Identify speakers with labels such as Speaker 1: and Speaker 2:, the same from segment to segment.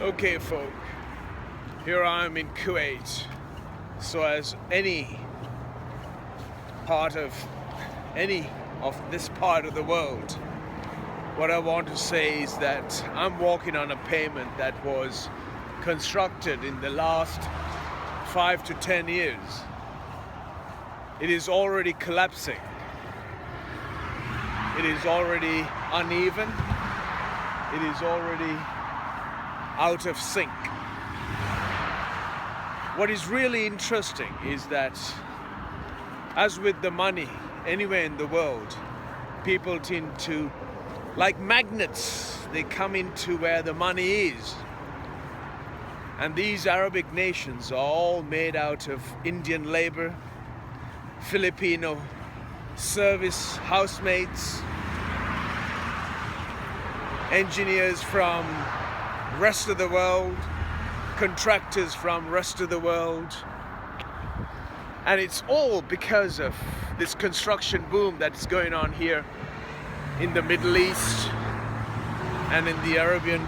Speaker 1: Okay, folk, here I am in Kuwait. So as any of this part of the world, what I want to say is that I'm walking on a pavement that was constructed in the last 5 to 10 years. It is already collapsing. It is already uneven. It is already out of sync. What is really interesting is that, as with the money anywhere in the world, people tend to, like magnets, they come into where the money is. And these Arabic nations are all made out of Indian labor, Filipino service housemates, engineers from rest of the world, contractors from rest of the world. And it's all because of this construction boom that's going on here in the Middle East and in the Arabian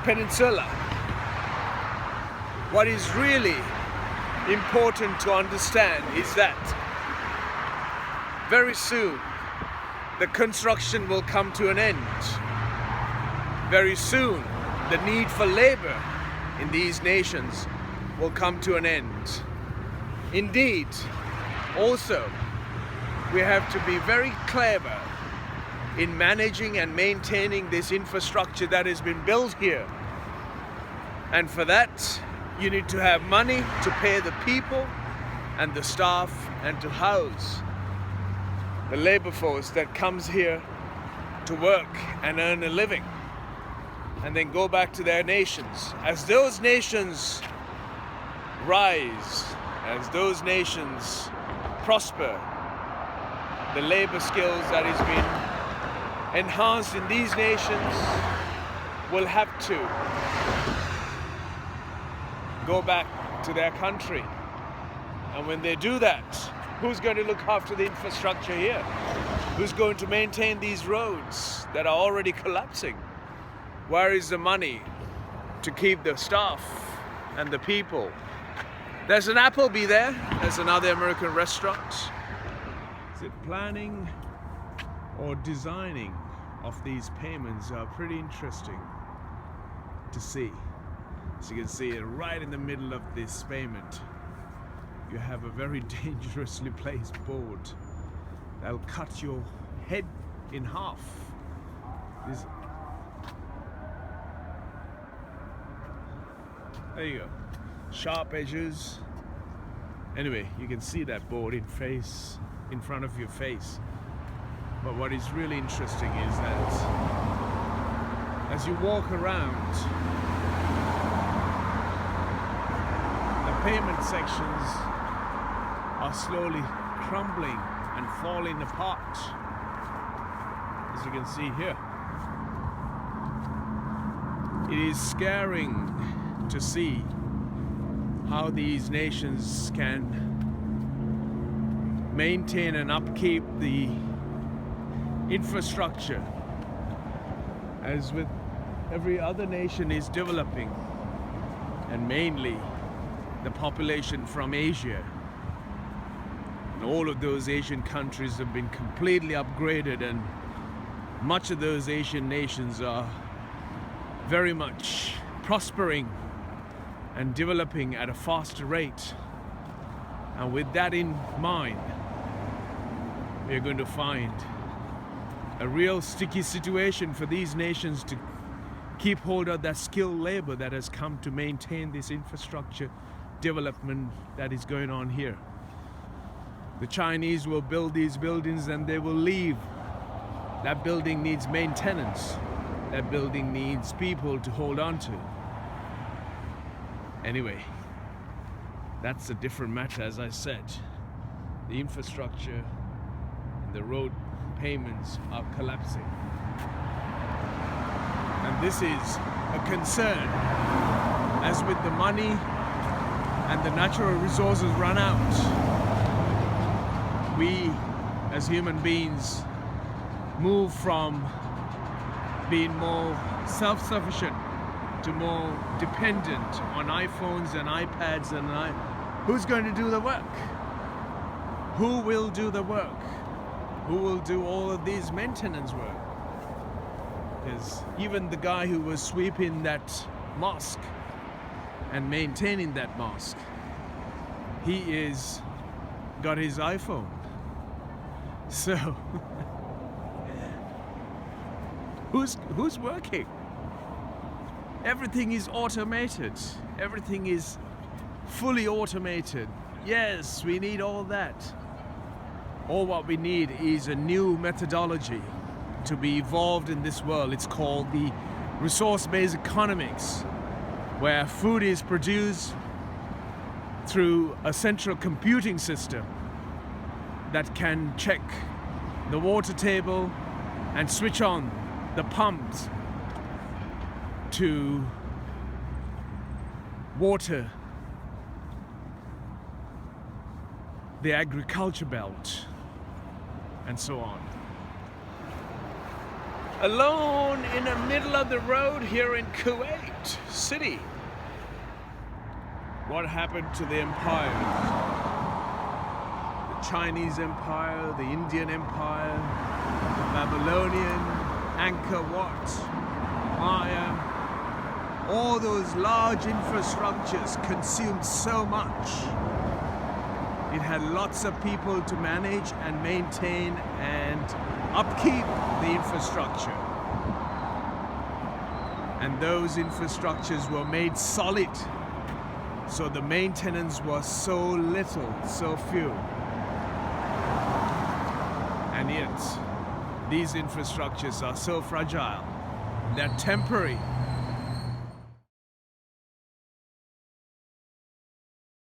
Speaker 1: Peninsula. What is really important to understand is that very soon the construction will come to an end. Very soon the need for labor in these nations will come to an end. Indeed, also, we have to be very clever in managing and maintaining this infrastructure that has been built here. And for that, you need to have money to pay the people and the staff and to house the labor force that comes here to work and earn a living and then go back to their nations. As those nations rise, as those nations prosper, the labor skills that has been enhanced in these nations will have to go back to their country. And when they do that, who's going to look after the infrastructure here? Who's going to maintain these roads that are already collapsing? Where is the money to keep the staff and the people? There's an Applebee there. There's another American restaurant. Is it planning or designing of these payments are pretty interesting to see. As you can see, right in the middle of this payment, you have a very dangerously placed board that'll cut your head in half. There you go. Sharp edges. Anyway, you can see that board in front of your face. But what is really interesting is that as you walk around, the pavement sections are slowly crumbling and falling apart, as you can see here. It is scaring to see how these nations can maintain and upkeep the infrastructure as with every other nation is developing, and mainly the population from Asia. And all of those Asian countries have been completely upgraded, and much of those Asian nations are very much prospering and developing at a faster rate. And with that in mind, we're going to find a real sticky situation for these nations to keep hold of that skilled labor that has come to maintain this infrastructure development that is going on here. The Chinese will build these buildings and they will leave. That building needs maintenance. That building needs people to hold on to. Anyway, that's a different matter. As I said, the infrastructure and the road payments are collapsing. And this is a concern. As with the money and the natural resources run out, we as human beings move from being more self-sufficient to more dependent on iPhones and iPads who's going to do the work? Who will do the work? Who will do all of these maintenance work? Because even the guy who was sweeping that mosque and maintaining that mosque, he is got his iPhone. So who's working? Everything is automated. Everything is fully automated. Yes, we need all that. All what we need is a new methodology to be evolved in this world. It's called the resource-based economics, where food is produced through a central computing system that can check the water table and switch on the pumps to water the agriculture belt and so on. Alone in the middle of the road here in Kuwait City. What happened to the empires? The Chinese Empire, the Indian Empire, the Babylonian, Angkor Wat, Maya. All those large infrastructures consumed so much. It had lots of people to manage and maintain and upkeep the infrastructure. And those infrastructures were made solid. So the maintenance was so little, so few. And yet, these infrastructures are so fragile. They're temporary.